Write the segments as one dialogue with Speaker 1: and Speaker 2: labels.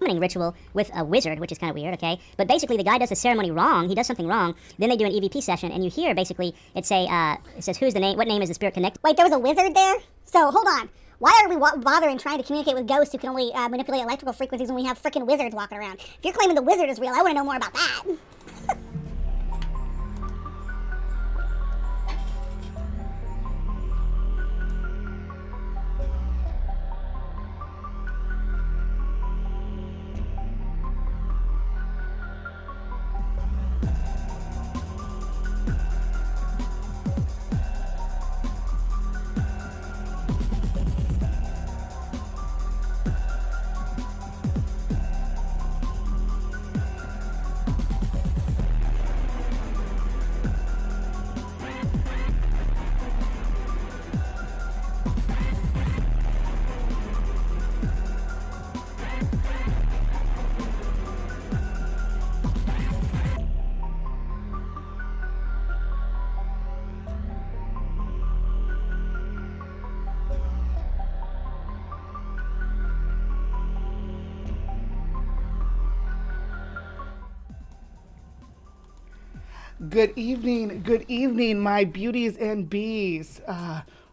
Speaker 1: summoning ritual with a wizard, which is kind of weird, okay? But basically, the guy does the ceremony wrong. He does something wrong. Then they do an EVP session, and you hear basically it says, "Who's the name? What name is the spirit connected?"
Speaker 2: Wait, there was a wizard there? So hold on. Why are we bothering trying to communicate with ghosts who can only manipulate electrical frequencies when we have freaking wizards walking around? If you're claiming the wizard is real, I want to know more about that.
Speaker 3: Good evening, my beauties and bees.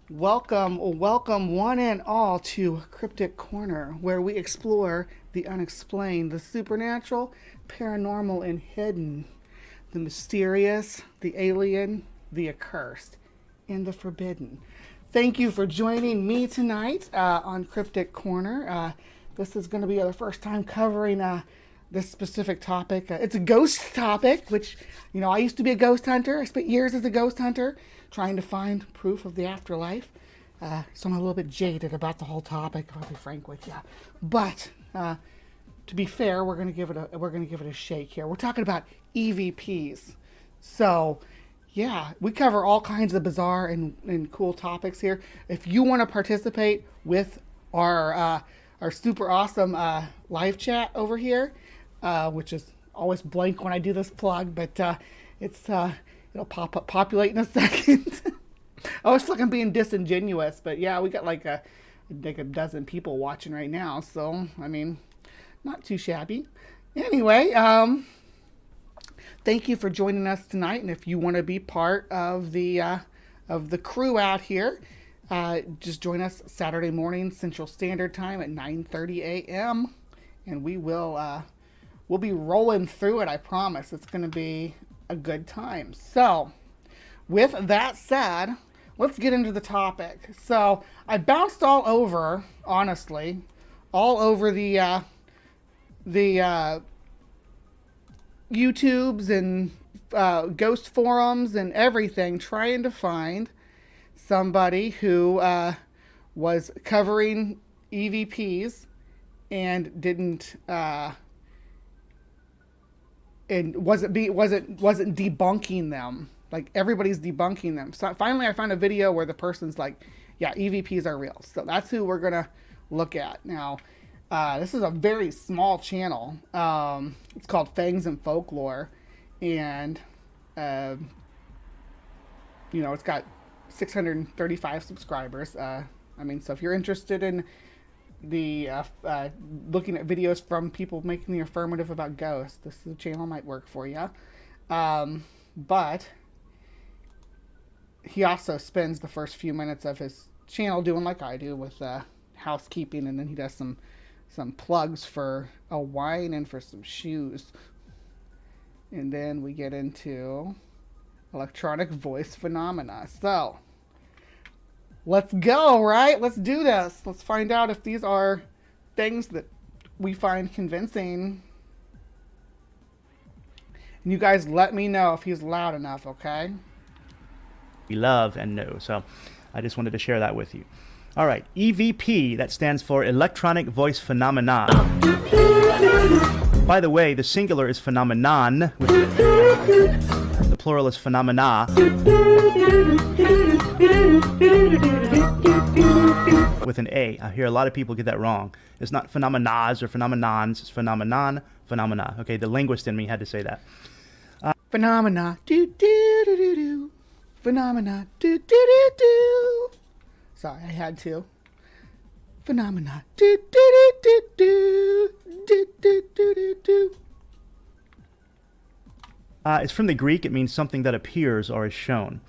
Speaker 3: Welcome one and all to Cryptic Corner, where we explore the unexplained, the supernatural, paranormal, and hidden, the mysterious, the alien, the accursed, and the forbidden. Thank you for joining me tonight on Cryptic Corner. This is going to be our first time covering this specific topic. It's a ghost topic, which, you know, I used to be a ghost hunter. I spent years as a ghost hunter trying to find proof of the afterlife. So I'm a little bit jaded about the whole topic, I'll be frank with you. But to be fair, we're gonna give it a shake here. We're talking about EVPs. So yeah, we cover all kinds of bizarre and cool topics here. If you want to participate with our super awesome live chat over here, which is always blank when I do this plug, but it'll populate in a second. I was fucking being disingenuous, but yeah, we got like a dozen people watching right now, so I mean, not too shabby. Anyway, thank you for joining us tonight, and if you want to be part of the crew out here, just join us Saturday morning Central Standard Time at 9:30 a.m. and we'll be rolling through it. I promise it's going to be a good time. So, with that said, let's get into the topic. So, I bounced all over, honestly, all over the YouTubes and ghost forums and everything, trying to find somebody who was covering EVPs and didn't and wasn't debunking them. Like, everybody's debunking them. So finally I found a video where the person's like, yeah, EVPs are real. So that's who we're gonna look at now. This is a very small channel. It's called Fangs and Folklore, and you know, it's got 635 subscribers. I mean, so if you're interested in the looking at videos from people making the affirmative about ghosts, this is a channel might work for you. But he also spends the first few minutes of his channel doing like I do with housekeeping, and then he does some plugs for a wine and for some shoes, and then we get into electronic voice phenomena. So let's go, right? Let's do this. Let's find out if these are things that we find convincing. And you guys let me know if he's loud enough, okay?
Speaker 4: We love and know. So I just wanted to share that with you. All right, EVP, that stands for Electronic Voice Phenomena. By the way, the singular is phenomenon, the plural is phenomena. With an A. I hear a lot of people get that wrong. It's not phenomenas or phenomenons, it's phenomenon, phenomena. Okay, the linguist in me had to say that.
Speaker 3: Phenomena, do do do do do. Phenomena, do do do do. Sorry, I had to. Phenomena, do do do do do. Do
Speaker 4: It's from the Greek. It means something that appears or is shown.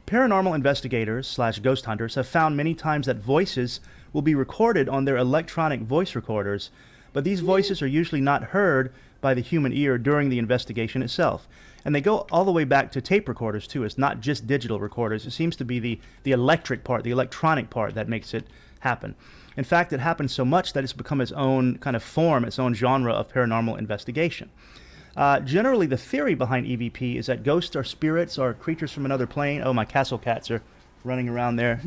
Speaker 4: Paranormal investigators / ghost hunters have found many times that voices will be recorded on their electronic voice recorders, but these voices are usually not heard by the human ear during the investigation itself. And they go all the way back to tape recorders, too. It's not just digital recorders. It seems to be the electric part, the electronic part that makes it happen. In fact, it happens so much that it's become its own kind of form, its own genre of paranormal investigation. Generally, the theory behind EVP is that ghosts are spirits or creatures from another plane. Oh, my castle cats are running around there,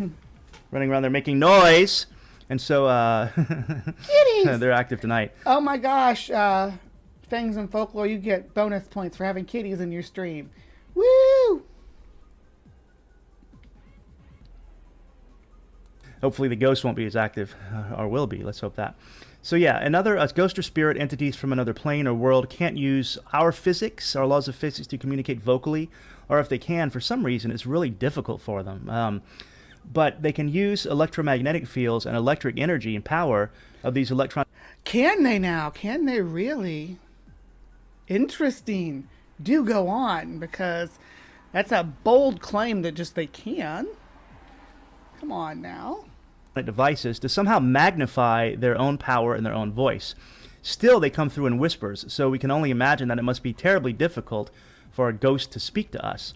Speaker 4: making noise. And so
Speaker 3: Kitties!
Speaker 4: they're active tonight.
Speaker 3: Oh my gosh, Fangs and Folklore, you get bonus points for having kitties in your stream. Woo!
Speaker 4: Hopefully the ghost won't be as active, or will be. Let's hope that. So yeah, ghost or spirit entities from another plane or world can't use our physics, our laws of physics, to communicate vocally, or if they can, for some reason, it's really difficult for them. But they can use electromagnetic fields and electric energy and power of these electrons.
Speaker 3: Can they now? Can they really? Interesting. Do go on, because that's a bold claim that just they can. Come on now.
Speaker 4: Devices to somehow magnify their own power and their own voice. Still, they come through in whispers, so we can only imagine that it must be terribly difficult for a ghost to speak to us.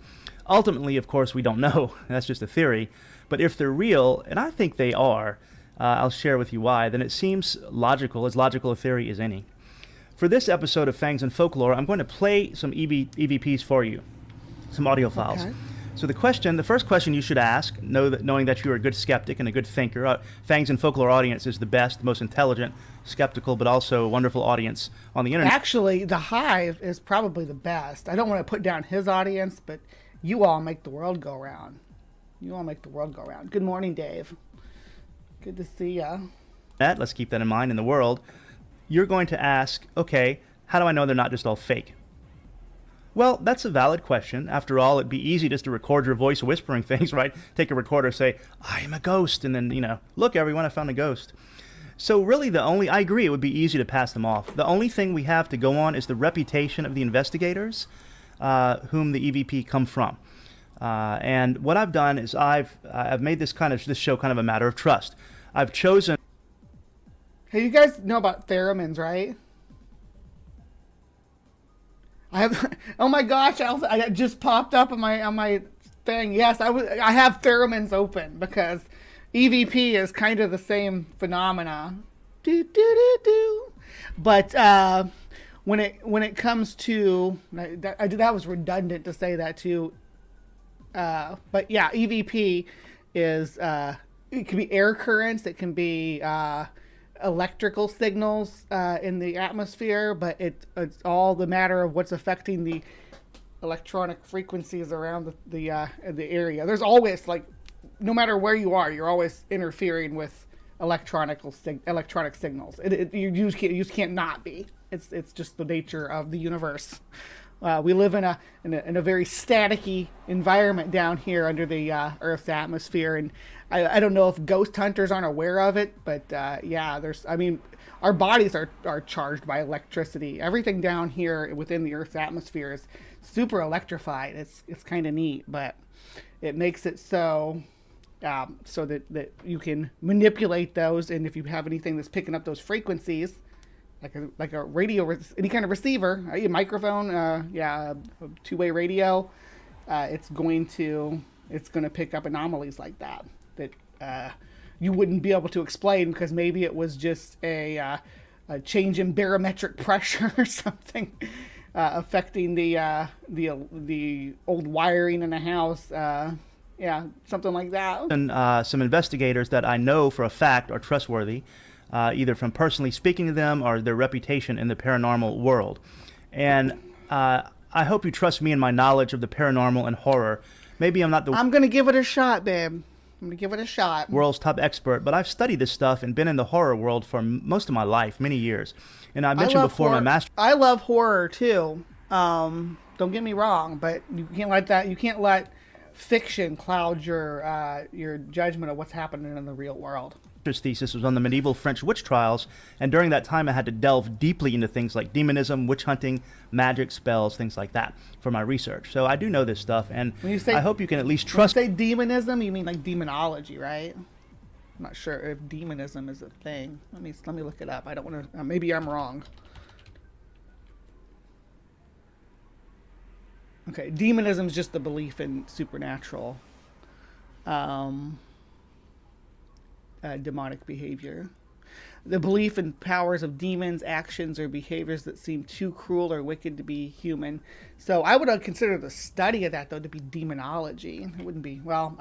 Speaker 4: Ultimately, of course, we don't know. That's just a theory. But if they're real, and I think they are, I'll share with you why, then it seems logical, as logical a theory as any. For this episode of Fangs and Folklore, I'm going to play some EVPs for you, some audio files.
Speaker 3: Okay.
Speaker 4: So the first question you should ask, knowing that you're a good skeptic and a good thinker, Fangs and Folklore audience is the best, most intelligent, skeptical, but also a wonderful audience on the internet.
Speaker 3: Actually, the Hive is probably the best. I don't want to put down his audience, but you all make the world go round. You all make the world go round. Good morning, Dave. Good to see ya.
Speaker 4: Let's keep that in mind in the world. You're going to ask, okay, how do I know they're not just all fake? Well, that's a valid question. After all, it'd be easy just to record your voice whispering things, right? Take a recorder, say, I am a ghost, and then, look, everyone, I found a ghost. So really I agree, it would be easy to pass them off. The only thing we have to go on is the reputation of the investigators whom the EVP come from. And what I've done is I've made this show kind of a matter of trust. I've chosen.
Speaker 3: Hey, you guys know about pheromones, right? I have. Oh my gosh! I just popped up on my thing. Yes, I have pheromones open because EVP is kind of the same phenomena. Do do do do. But when it comes to that was redundant to say that too. But yeah, EVP is it can be air currents. It can be electrical signals in the atmosphere, but it's all the matter of what's affecting the electronic frequencies around the area. There's always, no matter where you are, you're always interfering with electronic signals. You just can't not be. It's just the nature of the universe. We live in a very staticky environment down here under the Earth's atmosphere, and I don't know if ghost hunters aren't aware of it, but yeah, our bodies are charged by electricity. Everything down here within the Earth's atmosphere is super electrified. It's kind of neat, but it makes it so that you can manipulate those, and if you have anything that's picking up those frequencies, like a radio, any kind of receiver, a microphone, a two-way radio, it's going to pick up anomalies like that you wouldn't be able to explain, because maybe it was just a change in barometric pressure or something affecting the old wiring in the house. Something like that.
Speaker 4: And some investigators that I know for a fact are trustworthy, either from personally speaking to them or their reputation in the paranormal world. And I hope you trust me in my knowledge of the paranormal and horror. Maybe I'm not
Speaker 3: I'm going to give it a shot, babe. I'm going to give it a shot.
Speaker 4: World's top expert, but I've studied this stuff and been in the horror world for most of my life, many years. And I mentioned before my master.
Speaker 3: I love horror too. Don't get me wrong, but you can't let fiction cloud your judgment of what's happening in the real world.
Speaker 4: thesis was on the medieval French witch trials, and during that time I had to delve deeply into things like demonism, witch hunting, magic, spells, things like that for my research. So I do know this stuff, and I hope you can at least trust.
Speaker 3: When you say demonism, you mean like demonology, right? I'm not sure if demonism is a thing. Let me look it up. I don't want to. Maybe I'm wrong. Okay, demonism is just the belief in supernatural, demonic behavior. The belief in powers of demons, actions, or behaviors that seem too cruel or wicked to be human. So I would consider the study of that, though, to be demonology. It wouldn't be, well,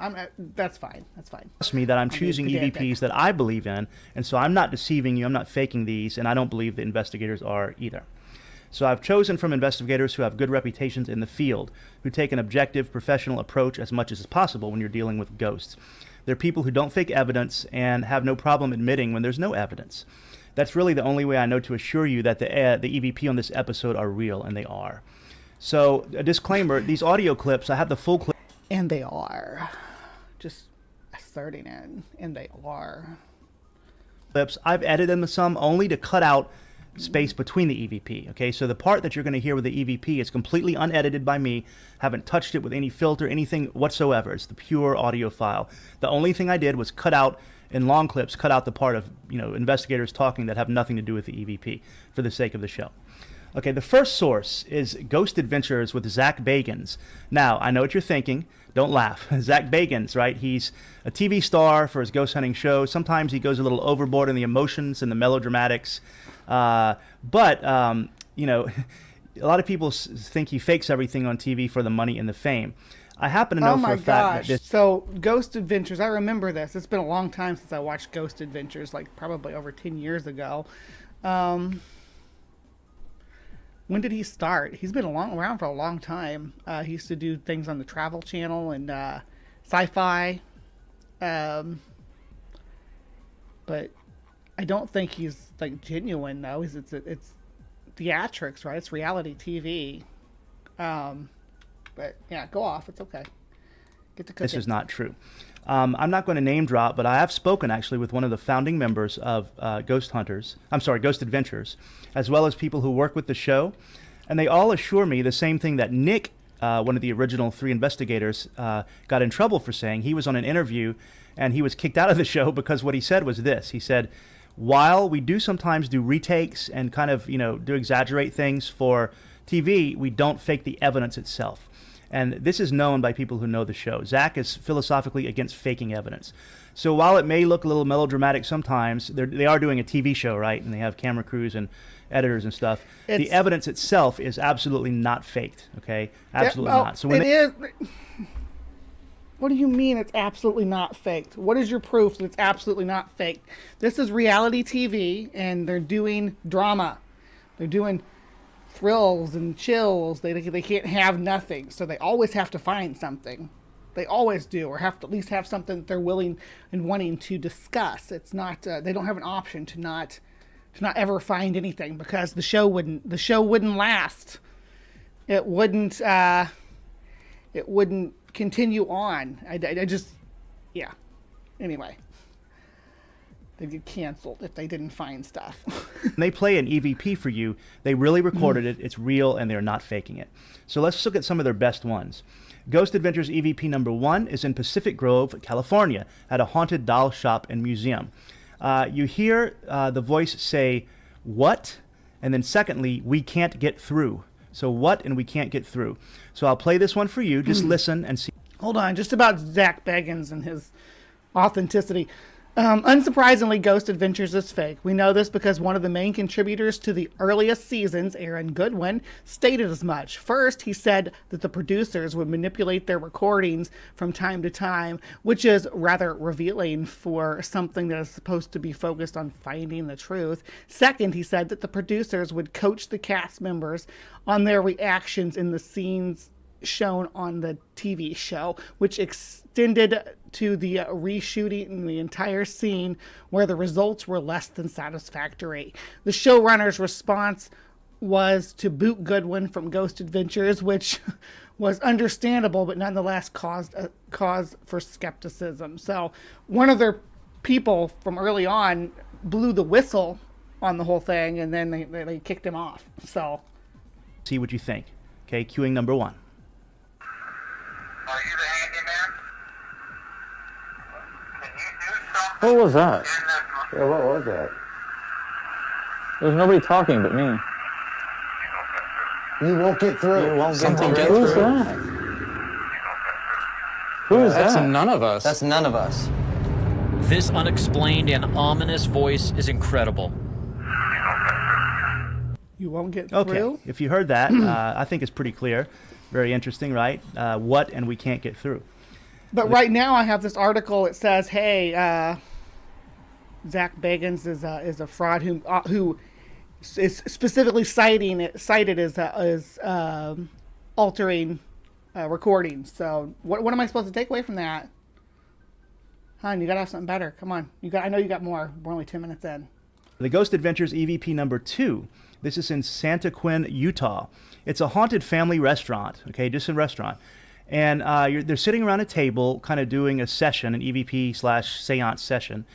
Speaker 3: that's fine. That's fine.
Speaker 4: Trust me that I'm choosing EVPs that I believe in, and so I'm not deceiving you, I'm not faking these, and I don't believe the investigators are either. So I've chosen from investigators who have good reputations in the field, who take an objective, professional approach as much as possible when you're dealing with ghosts. They're people who don't fake evidence and have no problem admitting when there's no evidence. That's really the only way I know to assure you that the EVP on this episode are real, and they are. So, a disclaimer, these audio clips, I have the full clip.
Speaker 3: And they are. Just asserting it. And they are.
Speaker 4: Clips. I've edited them some only to cut out space between the EVP. Okay, so the part that you're going to hear with the EVP is completely unedited by me. Haven't touched it with any filter, anything whatsoever. It's the pure audio file. The only thing I did was cut out in long clips, cut out the part of investigators talking that have nothing to do with the EVP for the sake of the show. Okay, the first source is Ghost Adventures with Zach Bagans. Now, I know what you're thinking. Don't laugh. Zach Bagans, right? He's a TV star for his ghost hunting show. Sometimes he goes a little overboard in the emotions and the melodramatics. But a lot of people think he fakes everything on TV for the money and the fame. I happen to know for a fact that
Speaker 3: So, Ghost Adventures, I remember this. It's been a long time since I watched Ghost Adventures, like probably over 10 years ago. When did he start? He's been around for a long time. He used to do things on the Travel Channel and Sci-Fi. But I don't think he's like genuine though. It's theatrics, right? It's reality TV. But yeah, go off. It's okay. Get to cooking.
Speaker 4: This is not true. I'm not going to name drop, but I have spoken actually with one of the founding members of Ghost Adventures, as well as people who work with the show, and they all assure me the same thing that Nick, one of the original 3 investigators, got in trouble for saying. He was on an interview, and he was kicked out of the show because what he said was this. He said, while we do sometimes do retakes and kind of, do exaggerate things for TV, we don't fake the evidence itself. And this is known by people who know the show. Zach is philosophically against faking evidence. So while it may look a little melodramatic sometimes, they are doing a TV show, right? And they have camera crews and editors and stuff. The evidence itself is absolutely not faked, okay? Absolutely not. So
Speaker 3: What do you mean it's absolutely not faked? What is your proof that it's absolutely not faked? This is reality TV, and they're doing drama. They're doing thrills and chills. They can't have nothing, so they always have to find something. They always do, or have to at least have something that they're willing and wanting to discuss. It's not they don't have an option to not ever find anything, because the show wouldn't last. It wouldn't continue on. I just anyway. They'd get canceled if they didn't find stuff.
Speaker 4: They play an EVP for you. They really recorded it. It's real, and they're not faking it. So let's look at some of their best ones. Ghost Adventures EVP number 1 is in Pacific Grove, California, at a haunted doll shop and museum. You hear the voice say, "What?" And then secondly, "We can't get through." So what and we can't get through. So I'll play this one for you. Just listen and see.
Speaker 3: Hold on, just about Zach Bagans and his authenticity. Unsurprisingly, Ghost Adventures is fake. We know this because one of the main contributors to the earliest seasons, Aaron Goodwin, stated as much. First, he said that the producers would manipulate their recordings from time to time, which is rather revealing for something that is supposed to be focused on finding the truth. Second, he said that the producers would coach the cast members on their reactions in the scenes shown on the TV show, which extended to the reshooting in the entire scene where the results were less than satisfactory. The showrunner's response was to boot Goodwin from Ghost Adventures, which was understandable, but nonetheless caused a cause for skepticism. So one of their people from early on blew the whistle on the whole thing, and then they kicked him off. So,
Speaker 4: see what you think. Okay, queuing number 1.
Speaker 5: Are you the handyman? Can you do something?
Speaker 6: What was that?
Speaker 5: In this room?
Speaker 6: Yeah, what was that? There's nobody talking but me.
Speaker 7: You won't get through.
Speaker 6: Who's that? Who is
Speaker 8: That's
Speaker 6: that?
Speaker 8: none of us.
Speaker 7: That's none of us.
Speaker 9: This unexplained and ominous voice is incredible.
Speaker 3: you won't get
Speaker 4: Okay,
Speaker 3: through.
Speaker 4: if you heard that, I think it's pretty clear. Very interesting, right? What and we can't get through.
Speaker 3: But right now, I have this article. It says, "Hey, Zach Bagans is a fraud who is specifically cited as altering recordings." So, what am I supposed to take away from that? Hon, you gotta have something better. Come on, I know you got more. We're only 10 minutes in.
Speaker 4: The Ghost Adventures EVP number 2. This is in Santa Quin, Utah. It's a haunted family restaurant, okay, just a restaurant. And they're sitting around a table kind of doing a session, an EVP/seance session.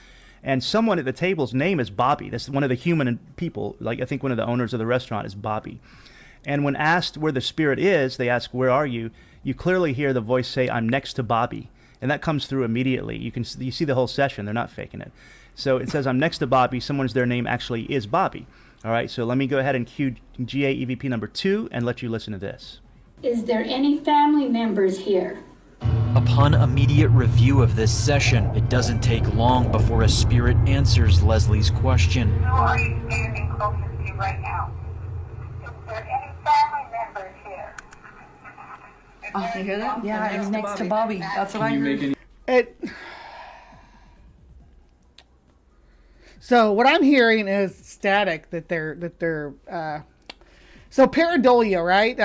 Speaker 4: And someone at the table's name is Bobby. That's one of the human people. Like, I think one of the owners of the restaurant is Bobby. And when asked where the spirit is, they ask, "Where are you?" You clearly hear the voice say, "I'm next to Bobby." And that comes through immediately. You see the whole session. They're not faking it. So it says, "I'm next to Bobby." Their name actually is Bobby. All right, so let me go ahead and cue GA EVP number 2 and let you listen to this.
Speaker 10: Is there any family members here?
Speaker 9: Upon immediate review of this session, it doesn't take long before a spirit answers Leslie's question.
Speaker 5: Who are you standing closest to right now? Is there any family members here?
Speaker 11: Oh, you hear that? Yeah, it's next to Bobby. That's what I heard.
Speaker 3: So what I'm hearing is static that they're so pareidolia, right?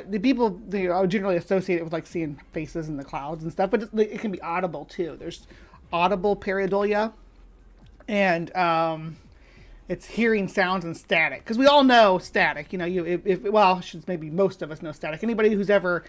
Speaker 3: The people generally associate it with like seeing faces in the clouds and stuff, but it can be audible too. There's audible pareidolia, and it's hearing sounds and static, because we all know static. Maybe most of us know static. Anybody who's ever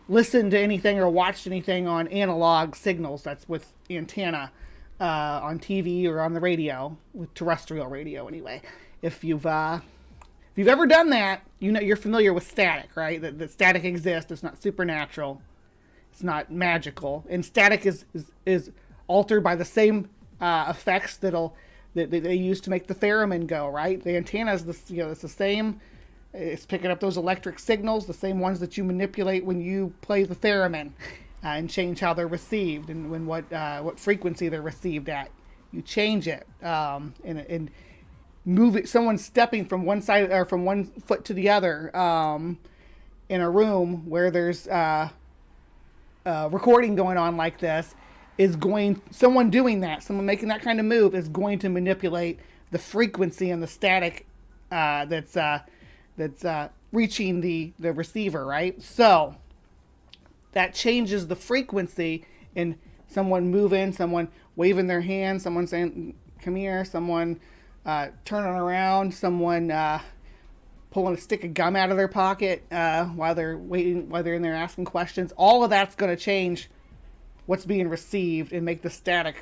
Speaker 3: listened to anything or watched anything on analog signals, that's with antenna, on TV or on the radio, with terrestrial radio anyway. If you've ever done that, you're familiar with static, right? That static exists. It's not supernatural. It's not magical. And static is altered by the same effects that they use to make the theremin go, right? The antenna is it's the same. It's picking up those electric signals, the same ones that you manipulate when you play the theremin, and change how they're received and what frequency they're received at. You change it and move it. Someone stepping from one side or from one foot to the other in a room where there's recording going on like this someone doing that, someone making that kind of move is going to manipulate the frequency and the static that's reaching the receiver, right? So that changes the frequency in someone moving, someone waving their hand, someone saying, "Come here," someone turning around, someone pulling a stick of gum out of their pocket while they're in there asking questions. All of that's going to change what's being received and make the static,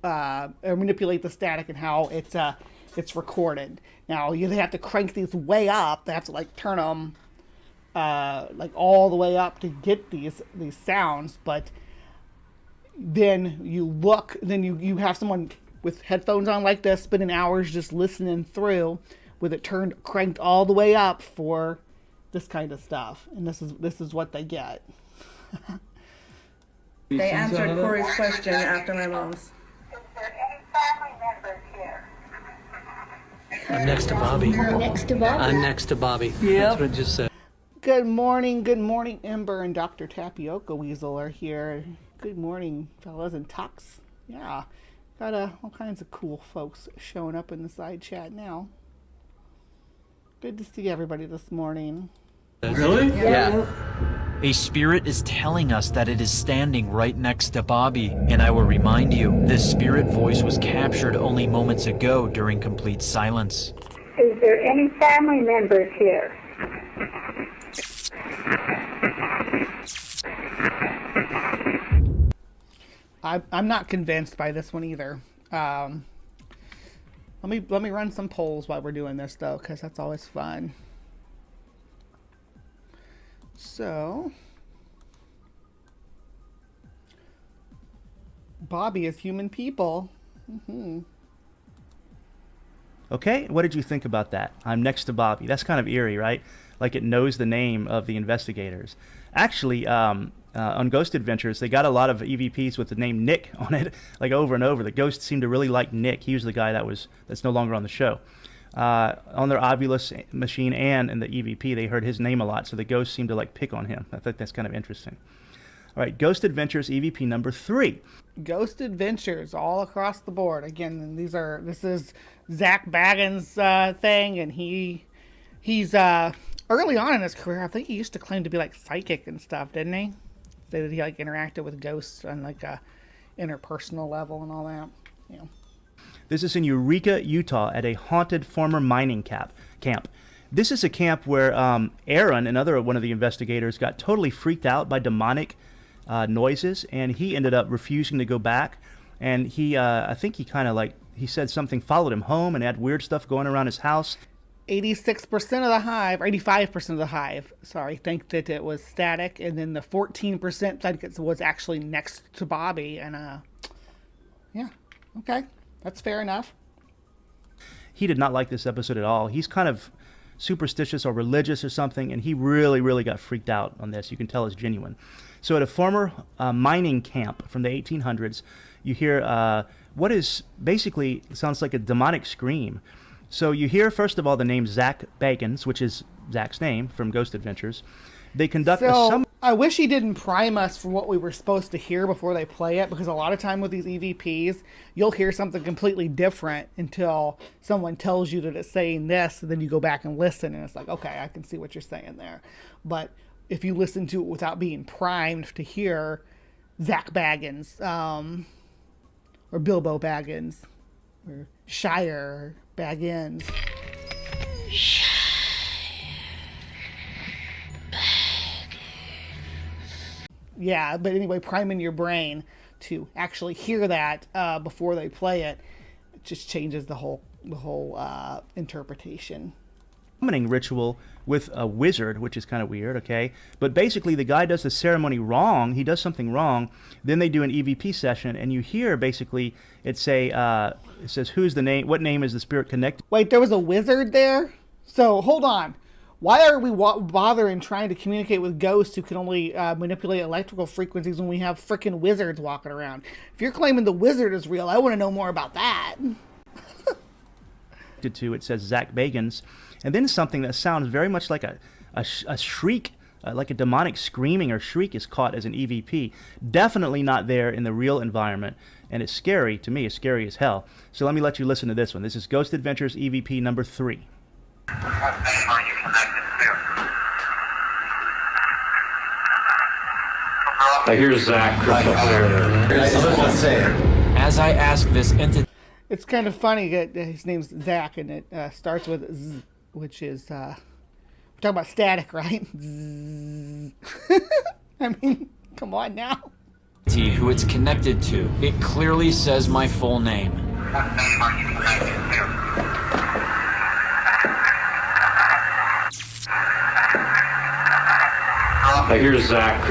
Speaker 3: or manipulate the static and how it's recorded. Now, you have to crank these way up. They have to turn them all the way up to get these sounds. But then you have someone with headphones on like this, spending hours just listening through with it cranked all the way up for this kind of stuff. And this is what they get.
Speaker 11: They answered Corey's question after my mom's.
Speaker 5: Is there any family members here?
Speaker 9: I'm next to Bobby.
Speaker 10: Next to Bobby.
Speaker 9: I'm next to Bobby.
Speaker 11: Yep.
Speaker 9: That's what I just said.
Speaker 3: Good morning, Ember and Dr. Tapioca Weasel are here. Good morning, fellas and Tux. Yeah, got all kinds of cool folks showing up in the side chat now. Good to see everybody this morning.
Speaker 9: Really?
Speaker 11: Yeah.
Speaker 9: A spirit is telling us that it is standing right next to Bobby, and I will remind you, this spirit voice was captured only moments ago during complete silence.
Speaker 5: Is there any family members here?
Speaker 3: I'm not convinced by this one either. Let me run some polls while we're doing this though, because that's always fun. So, Bobby is human people.
Speaker 4: Okay, what did you think about that? I'm next to Bobby. That's kind of eerie, right? Like it knows the name of the investigators. Actually, on Ghost Adventures, they got a lot of EVPs with the name Nick on it, like over and over. The ghosts seem to really like Nick. He was the guy that's no longer on the show. On their Ovilus machine and in the EVP, they heard his name a lot, so the ghosts seem to like pick on him. I think that's kind of interesting. All right, Ghost Adventures EVP number 3.
Speaker 3: Ghost Adventures all across the board. Again, this is Zach Baggins' thing, and he's early on in his career, I think he used to claim to be like psychic and stuff, didn't he? Say that he like interacted with ghosts on like a interpersonal level and all that. You know.
Speaker 4: This is in Eureka, Utah, at a haunted former mining camp. This is a camp where Aaron, another one of the investigators, got totally freaked out by demonic noises, and he ended up refusing to go back. And I think he kind of like, he said something followed him home and had weird stuff going around his house.
Speaker 3: 86% of the Hive, or 85% of the Hive, think that it was static, and then the 14% think it was actually next to Bobby, and yeah, okay, that's fair enough.
Speaker 4: He did not like this episode at all. He's kind of superstitious or religious or something, and he really, really got freaked out on this. You can tell it's genuine. So at a former mining camp from the 1800s, you hear what is basically sounds like a demonic scream. So you hear, first of all, the name Zach Bagans, which is Zach's name from Ghost Adventures. They conduct
Speaker 3: I wish he didn't prime us for what we were supposed to hear before they play it, because a lot of time with these EVPs, you'll hear something completely different until someone tells you that it's saying this, and then you go back and listen, and it's like, okay, I can see what you're saying there. But if you listen to it without being primed to hear Zach Baggins, or Bilbo Baggins, or Shire Baggins. Yeah, but anyway, priming your brain to actually hear that before they play it, it just changes the whole interpretation.
Speaker 4: Summoning ritual with a wizard, which is kind of weird, okay? But basically, the guy does the ceremony wrong. He does something wrong. Then they do an EVP session, and you hear basically it says who's the name? What name is the spirit connected?
Speaker 3: Wait, there was a wizard there? So hold on. Why are we bothering trying to communicate with ghosts who can only manipulate electrical frequencies when we have frickin' wizards walking around? If you're claiming the wizard is real, I want to know more about that.
Speaker 4: It says Zach Bagans, and then something that sounds very much like a shriek, like a demonic screaming or shriek is caught as an EVP. Definitely not there in the real environment, and it's scary to me. It's scary as hell. So let me let you listen to this one. This is Ghost Adventures EVP number 3.
Speaker 5: What name are you connected to?
Speaker 6: I hear Zach.
Speaker 9: As I ask this entity,
Speaker 3: It's kind of funny that his name's Zach, and it starts with Z, which is, we're talking about static, right? Zzz. I mean, come on now.
Speaker 9: who it's connected to, it clearly says my full name.
Speaker 5: What name are you connected to?
Speaker 6: I hear Zach.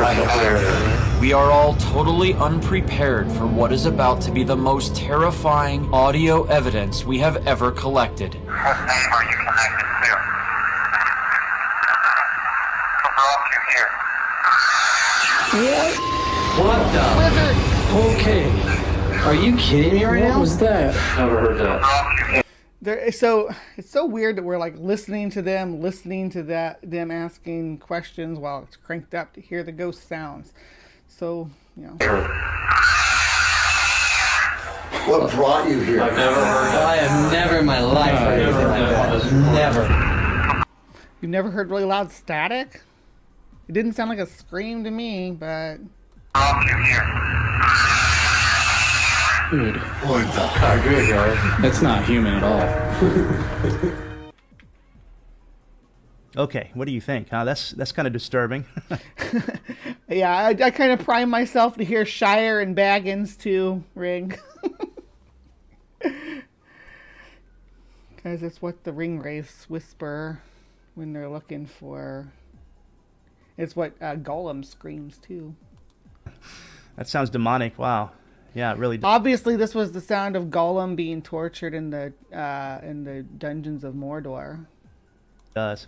Speaker 9: We are all totally unprepared for what is about to be the most terrifying audio evidence we have ever collected.
Speaker 5: What name are you connected to? Who brought you here?
Speaker 11: What the? Okay. Are you kidding me right now? What was that?
Speaker 6: Never heard that.
Speaker 5: Brought you here.
Speaker 3: It's so weird that we're like listening to them asking questions while it's cranked up to hear the ghost sounds. So, you know.
Speaker 7: What brought you here?
Speaker 6: I've never heard that.
Speaker 11: I have never in my life heard anything like that. Never.
Speaker 3: You've never heard really loud static? It didn't sound like a scream to me, but
Speaker 5: Brought you here.
Speaker 11: Dude,
Speaker 7: What the?
Speaker 6: Good, guys.
Speaker 11: that's not human at all.
Speaker 4: Okay, what do you think? That's kind of disturbing.
Speaker 3: Yeah, I kind of prime myself to hear Shire and Baggins too ring. Because it's what the ring wraiths whisper when they're looking for. It's what Golem screams too.
Speaker 4: That sounds demonic. Wow. Yeah, it really does.
Speaker 3: Obviously, this was the sound of Golem being tortured in the dungeons of Mordor.
Speaker 4: Does.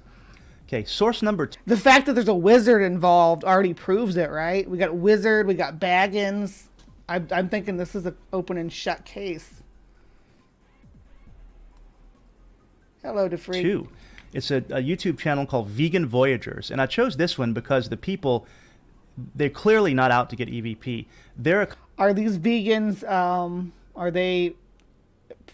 Speaker 4: Okay, source number 2.
Speaker 3: The fact that there's a wizard involved already proves it, right? We got wizard, we got Baggins. I'm thinking this is an open and shut case. Hello, DeFreak.
Speaker 4: 2. It's a YouTube channel called Vegan Voyagers, and I chose this one because the people, they're clearly not out to get EVP.
Speaker 3: Are these vegans? Are they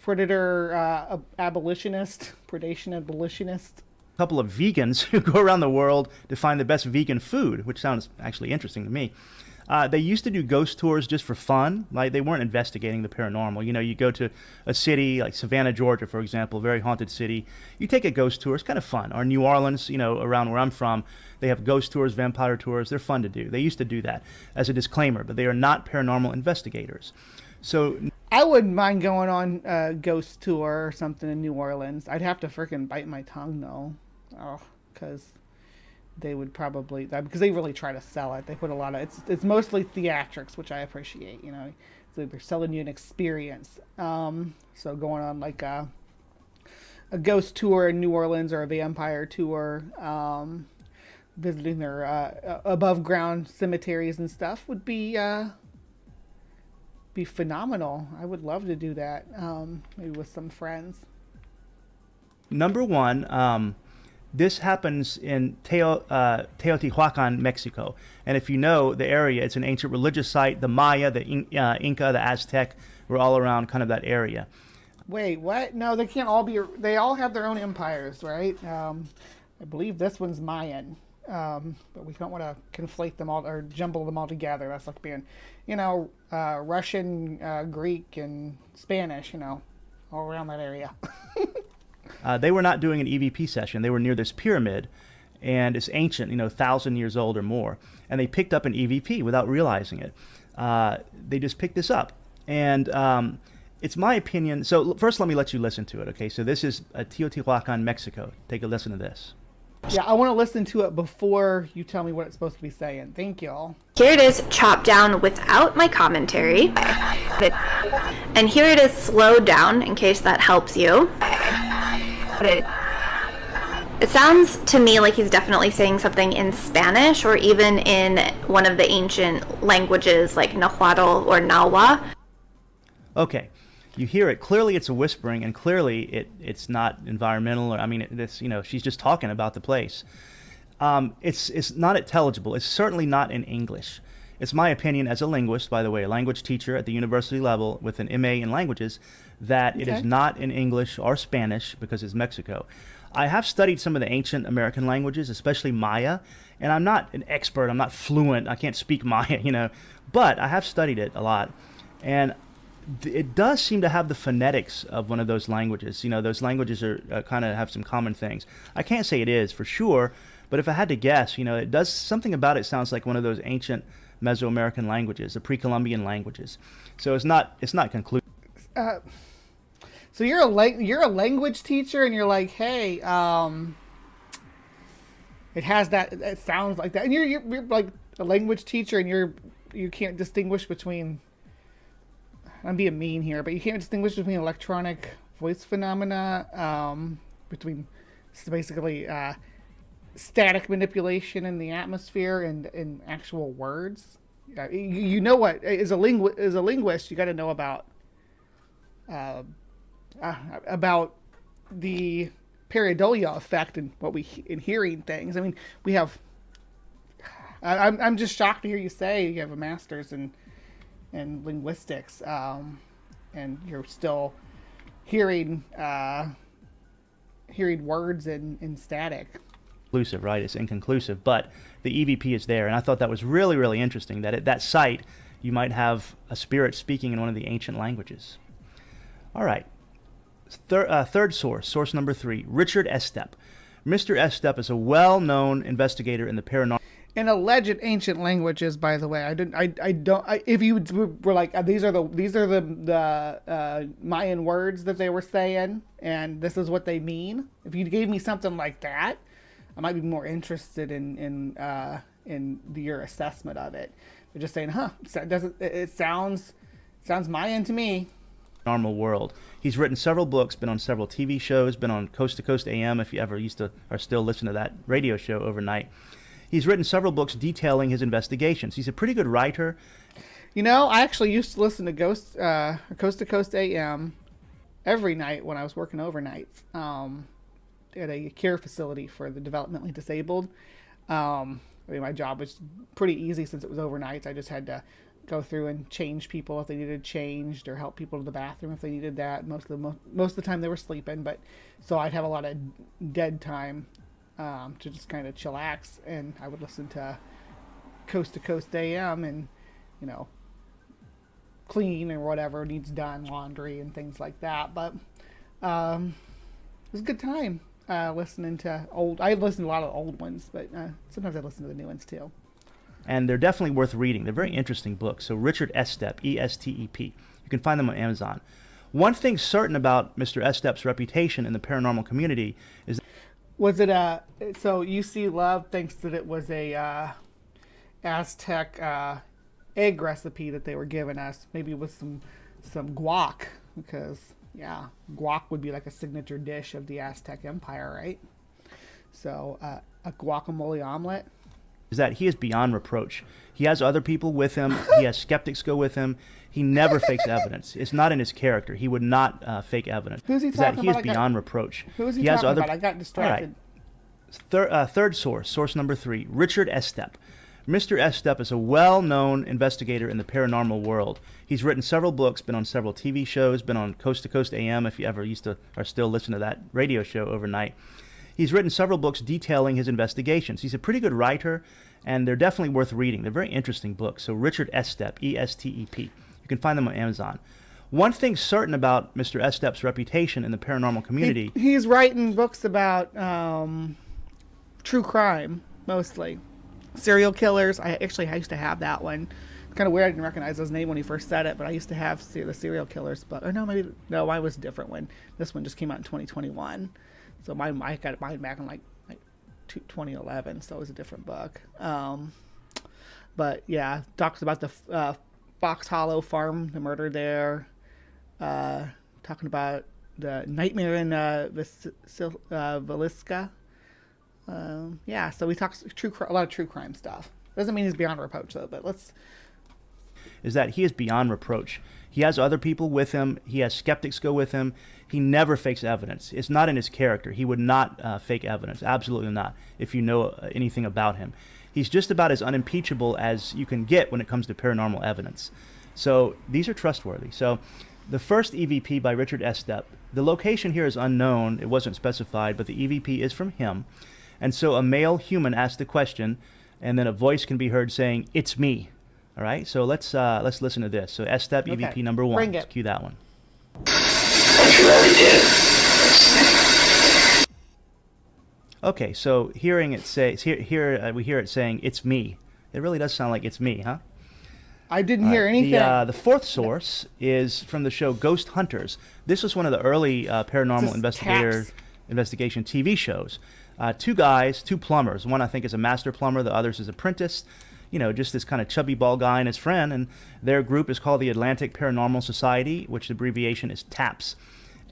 Speaker 3: predator predation abolitionist?
Speaker 4: Couple of vegans who go around the world to find the best vegan food, which sounds actually interesting to me. They used to do ghost tours just for fun. Like, they weren't investigating the paranormal. You know, you go to a city like Savannah, Georgia, for example, very haunted city. You take a ghost tour. It's kind of fun. Or New Orleans, you know, around where I'm from, they have ghost tours, vampire tours. They're fun to do. They used to do that as a disclaimer, but they are not paranormal investigators. So
Speaker 3: I wouldn't mind going on a ghost tour or something in New Orleans. I'd have to freaking bite my tongue though. Oh, because they would probably, because they really try to sell it. They put a lot of, it's mostly theatrics, which I appreciate, you know. So they're selling you an experience. So going on like a ghost tour in New Orleans or a vampire tour, visiting their above ground cemeteries and stuff would be phenomenal. I would love to do that, maybe with some friends.
Speaker 4: Number 1, this happens in Teotihuacan, Mexico. And if you know the area, it's an ancient religious site. The Maya, the Inca, the Aztec were all around kind of that area.
Speaker 3: Wait, what? No, they can't all be, they all have their own empires, right? I believe this one's Mayan. But we don't want to conflate them all or jumble them all together. That's like being, you know, Russian, Greek, and Spanish, you know, all around that area.
Speaker 4: They were not doing an EVP session. They were near this pyramid, and it's ancient, you know, 1,000 years old or more. And they picked up an EVP without realizing it. They just picked this up. And it's my opinion. So first, let me let you listen to it, okay? So this is Teotihuacan, Mexico. Take a listen to this.
Speaker 3: Yeah, I want to listen to it before you tell me what it's supposed to be saying. Thank y'all.
Speaker 8: Here it is chopped down without my commentary. And here it is slowed down, in case that helps you. It sounds to me like he's definitely saying something in Spanish or even in one of the ancient languages like Nahuatl or Nahua.
Speaker 4: Okay, you hear it. Clearly it's a whispering, and clearly it's not environmental. Or I mean, this, you know, she's just talking about the place. It's not intelligible. It's certainly not in English. It's my opinion as a linguist, by the way, a language teacher at the university level with an MA in languages, that it is not in English or Spanish because it's Mexico. I have studied some of the ancient American languages, especially Maya, and I'm not an expert. I'm not fluent. I can't speak Maya, you know, but I have studied it a lot. And it does seem to have the phonetics of one of those languages. You know, those languages are kind of have some common things. I can't say it is for sure, but if I had to guess, you know, it does, something about it sounds like one of those ancient Mesoamerican languages, the pre-Columbian languages. So it's not conclusive.
Speaker 3: So you're a language teacher, and you're like, hey, it has that. It sounds like that, and you're like a language teacher, and you can't distinguish between. I'm being mean here, but you can't distinguish between electronic voice phenomena, between basically static manipulation in the atmosphere and actual words. You know what? As a linguist, you got to know about the pareidolia effect and what we in hearing things. I mean, we have. I'm just shocked to hear you say you have a master's in linguistics, and you're still hearing words in static.
Speaker 4: Inclusive, right? It's inconclusive, but the EVP is there, and I thought that was really, really interesting. That at that site, you might have a spirit speaking in one of the ancient languages. All right. Third source number 3, Richard Estep. Mr. Estep is a well-known investigator in the paranormal.
Speaker 3: in alleged ancient languages, by the way. If you were like, these are the Mayan words that they were saying, and this is what they mean. If you gave me something like that, I might be more interested in your assessment of it. But just saying, it sounds Mayan to me.
Speaker 4: Normal world. He's written several books, been on several TV shows, been on Coast to Coast AM, if you ever used to or still listen to that radio show overnight. He's written several books detailing his investigations. He's a pretty good writer.
Speaker 3: You know, I actually used to listen to Coast to Coast AM every night when I was working overnights at a care facility for the developmentally disabled. My job was pretty easy since it was overnights. I just had to go through and change people if they needed changed, or help people to the bathroom if they needed that. Most of the time they were sleeping, but so I'd have a lot of dead time to just kind of chillax, and I would listen to Coast AM and, clean or whatever needs done, laundry and things like that. But it was a good time listening to I listen to a lot of old ones, but sometimes I listen to the new ones too.
Speaker 4: And they're definitely worth reading. They're very interesting books. So Richard Estep, E-S-T-E-P. You can find them on Amazon. One thing certain about Mr. Estep's reputation in the paranormal community is...
Speaker 3: Was it so UC Love thinks that it was a Aztec egg recipe that they were giving us, maybe with some guac, because, yeah, guac would be like a signature dish of the Aztec Empire, right? So a guacamole omelet.
Speaker 4: Is that he is beyond reproach. He has other people with him. He has skeptics go with him. He never fakes evidence. It's not in his character. He would not fake evidence.
Speaker 3: Who's he
Speaker 4: is
Speaker 3: talking
Speaker 4: that he
Speaker 3: about?
Speaker 4: is beyond reproach.
Speaker 3: Who is he talking about? I got distracted.
Speaker 4: All right. Third source number 3, Richard Estep. Mr. Estep is a well-known investigator in the paranormal world. He's written several books, been on several TV shows, been on Coast to Coast AM, if you ever used to or still listen to that radio show overnight. He's written several books detailing his investigations. He's a pretty good writer, and they're definitely worth reading. They're very interesting books. So Richard Estep, E-S-T-E-P. You can find them on Amazon. One thing certain about Mr. Estep's reputation in the paranormal community...
Speaker 3: He's writing books about true crime, mostly. Serial killers. I used to have that one. It's kind of weird. I didn't recognize his name when he first said it, but I used to have the serial killers book. Or no, mine was a different one. This one just came out in 2021. So I got mine back in like 2011, so it was a different book. But yeah, talks about the Fox Hollow farm, the murder there. Talking about the nightmare in Villisca. Yeah, so we talk a lot of true crime stuff. Doesn't mean he's beyond reproach though, but let's...
Speaker 4: Is that he is beyond reproach. He has other people with him. He has skeptics go with him. He never fakes evidence. It's not in his character. He would not fake evidence. Absolutely not, if you know anything about him. He's just about as unimpeachable as you can get when it comes to paranormal evidence. So these are trustworthy. So the first EVP by Richard Estep, the location here is unknown. It wasn't specified, but the EVP is from him. And so a male human asked the question, and then a voice can be heard saying, "It's me." All right, so let's listen to this. So Estep,
Speaker 3: Okay.
Speaker 4: EVP number 1.
Speaker 3: Bring it.
Speaker 4: Let's cue that one.
Speaker 7: You already did.
Speaker 4: Okay, so hearing it say we hear it saying, "It's me." It really does sound like it's me, huh?
Speaker 3: I didn't hear anything.
Speaker 4: The fourth source is from the show Ghost Hunters. This was one of the early paranormal investigation TV shows. 2 guys, 2 plumbers. One I think is a master plumber. The other's his apprentice. Just this kind of chubby bald guy and his friend. And their group is called the Atlantic Paranormal Society, which the abbreviation is TAPS.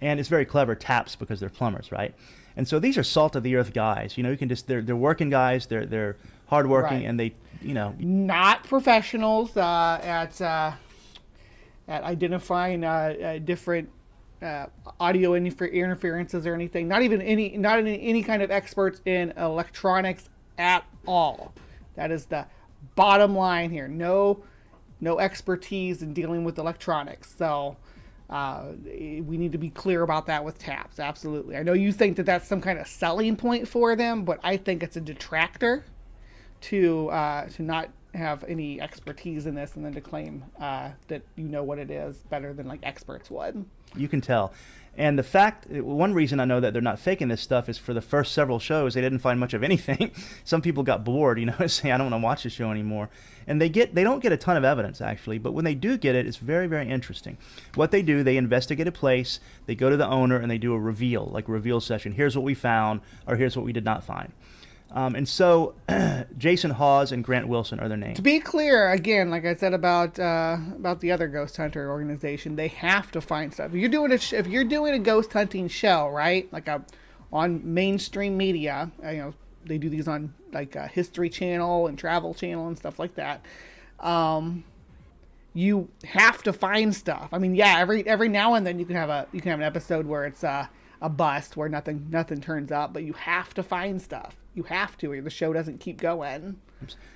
Speaker 4: And it's very clever, TAPS, because they're plumbers, right? And so these are salt of the earth guys. You can just they're working guys. They're hardworking,
Speaker 3: Right.
Speaker 4: and they
Speaker 3: Not professionals at identifying different audio interferences or anything. Not any kind of experts in electronics at all. That is the bottom line here. No expertise in dealing with electronics. So we need to be clear about that with TAPS. Absolutely. I know you think that that's some kind of selling point for them, but I think it's a detractor to not have any expertise in this, and then to claim that you know what it is better than like experts would.
Speaker 4: You can tell. And the fact, one reason I know that they're not faking this stuff is for the first several shows, they didn't find much of anything. Some people got bored, saying, I don't want to watch the show anymore. And they don't get a ton of evidence, actually, but when they do get it, it's very, very interesting. What they do, they investigate a place, they go to the owner, and they do a reveal, like a reveal session. Here's what we found, or here's what we did not find. And so Jason Hawes and Grant Wilson are their names.
Speaker 3: To be clear, again, like I said about the other ghost hunter organization, they have to find stuff. If you're doing a ghost hunting show, right, like on mainstream media, they do these on like History Channel and Travel Channel and stuff like that. You have to find stuff. I mean, yeah, every now and then you can have an episode where it's a bust where nothing turns up, but you have to find stuff. You have to, or the show doesn't keep going.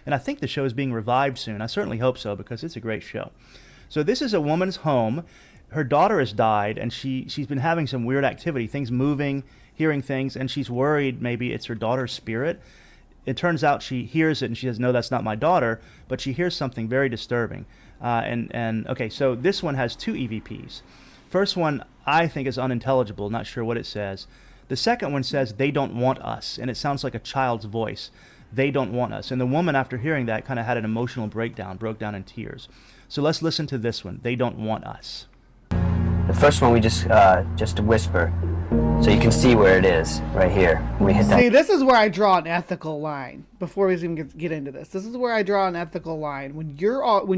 Speaker 4: And I think the show is being revived soon. I certainly hope so, because it's a great show. So this is a woman's home. Her daughter has died, and she's been having some weird activity, things moving, hearing things, and she's worried maybe it's her daughter's spirit. It turns out she hears it, and she says, no, that's not my daughter, but she hears something very disturbing. Okay, so this one has 2 EVPs. First one I think is unintelligible, not sure what it says. The second one says, they don't want us, and it sounds like a child's voice. They don't want us. And the woman, after hearing that, kind of had an emotional breakdown, broke down in tears. So let's listen to this one, They Don't Want Us.
Speaker 12: The first one we just a whisper, so you can see where it is, right here. When we hit that.
Speaker 3: See, this is where I draw an ethical line, before we even get into this. This is where I draw an ethical line. When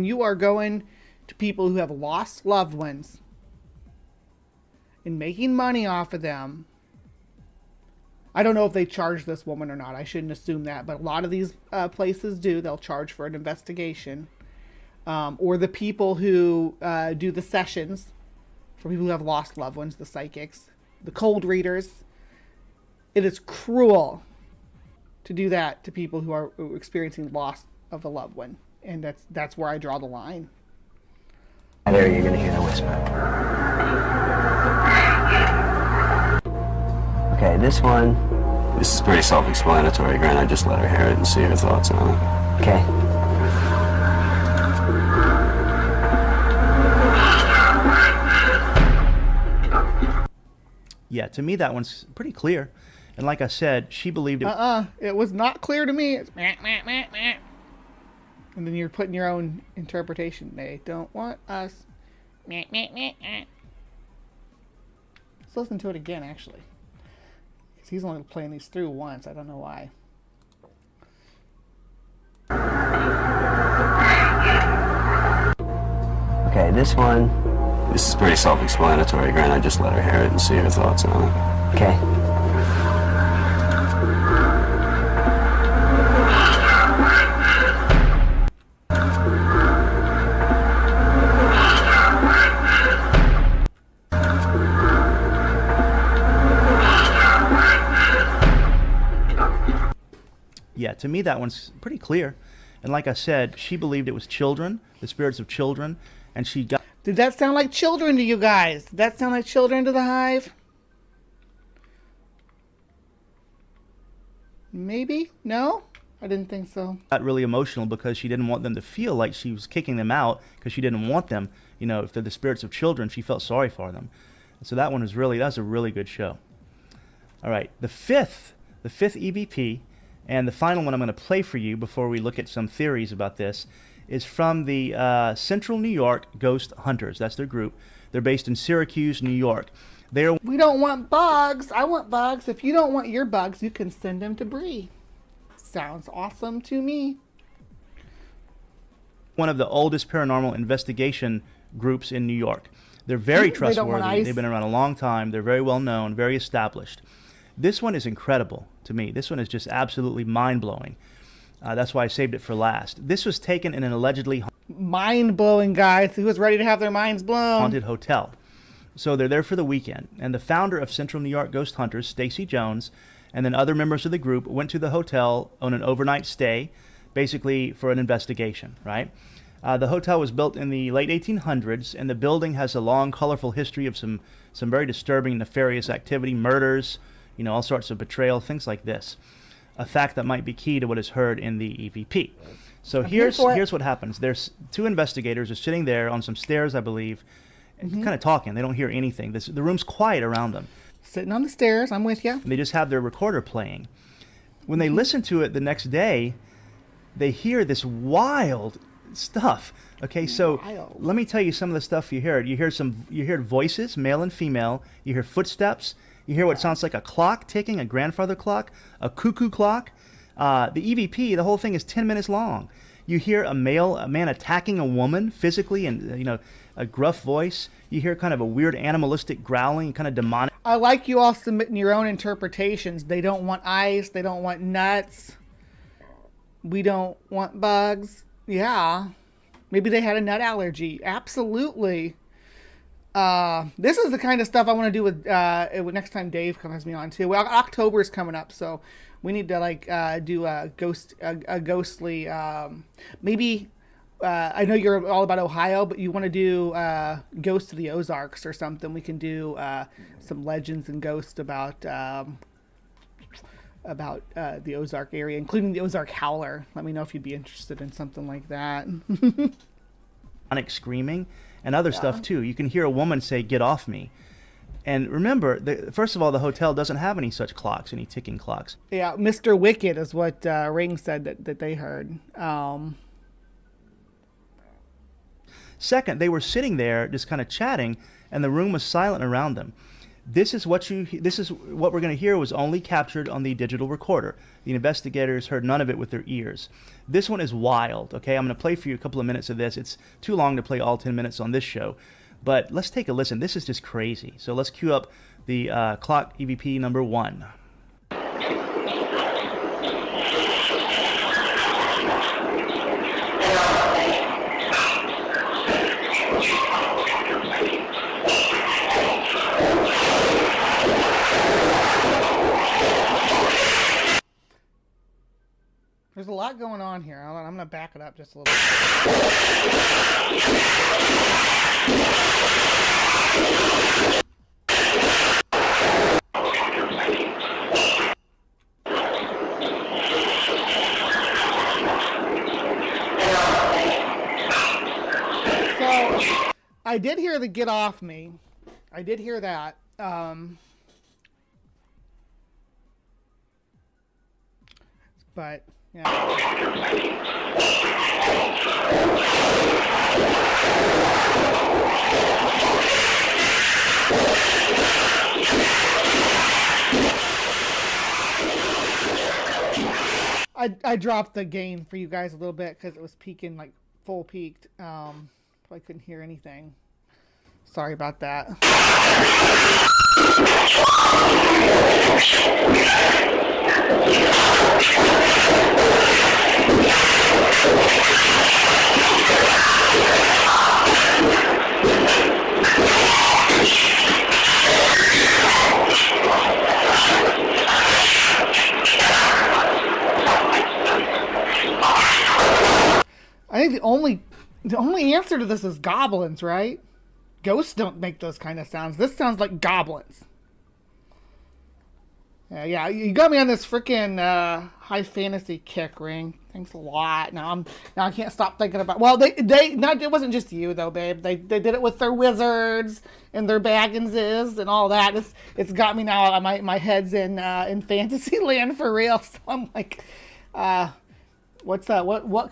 Speaker 3: you are going to people who have lost loved ones and making money off of them, I don't know if they charge this woman or not. I shouldn't assume that, but a lot of these places do. They'll charge for an investigation. Or the people who do the sessions for people who have lost loved ones, the psychics, the cold readers. It is cruel to do that to people who are experiencing loss of a loved one. And that's where I draw the line.
Speaker 12: There you're going to hear the whisper. Okay, this one.
Speaker 13: This is pretty self-explanatory, Grant. I just let her hear it and see her thoughts on it.
Speaker 12: Okay.
Speaker 4: Yeah, to me that one's pretty clear. And like I said, she believed it.
Speaker 3: It was not clear to me. It's meh, meh, meh, meh. And then you're putting your own interpretation. They don't want us. Meh, meh, meh, meh. Let's listen to it again, actually. Because he's only playing these through once. I don't know why.
Speaker 12: Okay, this one.
Speaker 13: This is pretty self-explanatory, Grant. I just let her hear it and see her thoughts on it.
Speaker 12: Okay.
Speaker 4: Yeah, to me that one's pretty clear. And like I said, she believed it was children, the spirits of children, and she got...
Speaker 3: Did that sound like children to you guys? Did that sound like children to the Hive? Maybe? No? I didn't think so.
Speaker 4: Got really emotional because she didn't want them to feel like she was kicking them out because she didn't want them. If they're the spirits of children, she felt sorry for them. So that one that's a really good show. All right, the fifth EVP, and the final one I'm going to play for you before we look at some theories about this, is from the Central New York Ghost Hunters. That's their group. They're based in Syracuse, New York.
Speaker 3: We don't want bugs. I want bugs. If you don't want your bugs, you can send them to Bree. Sounds awesome to me.
Speaker 4: One of the oldest paranormal investigation groups in New York. They're very trustworthy. They've been around a long time. They're very well known, very established. This one is incredible to me. This one is just absolutely mind-blowing. That's why I saved it for last. This was taken in an allegedly
Speaker 3: mind-blowing, guys. Who was ready to have their minds blown?
Speaker 4: Haunted hotel. So they're there for the weekend, and the founder of Central New York Ghost Hunters, Stacy Jones, and then other members of the group went to the hotel on an overnight stay, basically for an investigation, right? The hotel was built in the late 1800s, and the building has a long, colorful history of some very disturbing, nefarious activity, murders, all sorts of betrayal, things like this. A fact that might be key to what is heard in the EVP. So here's what happens. There's 2 investigators are sitting there on some stairs, I believe, kind of talking. They don't hear anything. The room's quiet around them.
Speaker 3: Sitting on the stairs, I'm with you.
Speaker 4: And they just have their recorder playing. When they listen to it the next day, they hear this wild stuff. Okay, so let me tell you some of the stuff you heard. You hear voices, male and female. You hear footsteps. You hear what sounds like a clock ticking, a grandfather clock, a cuckoo clock. The EVP, the whole thing is 10 minutes long. You hear a man attacking a woman physically, and a gruff voice. You hear kind of a weird animalistic growling, kind of demonic.
Speaker 3: I like you all submitting your own interpretations. They don't want ice. They don't want nuts. We don't want bugs. Yeah. Maybe they had a nut allergy. Absolutely. This is the kind of stuff I want to do with next time Dave comes me on too. Well, October's coming up, so we need to do a ghostly. Maybe I know you're all about Ohio, but you want to do Ghost of the Ozarks or something. We can do some legends and ghosts about the Ozark area, including the Ozark Howler. Let me know if you'd be interested in something like that.
Speaker 4: Screaming and other stuff too. You can hear a woman say, "Get off me." And remember, first of all, the hotel doesn't have any such clocks, any ticking clocks.
Speaker 3: Yeah, Mr. Wicked is what Ring said that they heard.
Speaker 4: Second, they were sitting there just kind of chatting, and the room was silent around them. This is what we're going to hear was only captured on the digital recorder. The investigators heard none of it with their ears. This one is wild, okay? I'm going to play for you a couple of minutes of this. It's too long to play all 10 minutes on this show, but let's take a listen. This is just crazy. So let's cue up the clock EVP number 1.
Speaker 3: There's a lot going on here. I'm going to back it up just a little bit. So, I did hear the "get off me." I did hear that. But yeah. I dropped the gain for you guys a little bit because it was peaking, like full peaked. I couldn't hear anything. Sorry about that. I think the only answer to this is goblins, right? Ghosts don't make those kind of sounds. This sounds like goblins. Yeah, you got me on this freaking high fantasy kick, Ring. Thanks a lot. Now I can't stop thinking about. Well, it wasn't just you though, babe. They did it with their wizards and their Bagginses and all that. It's got me now. My head's in fantasy land for real. So I'm like, what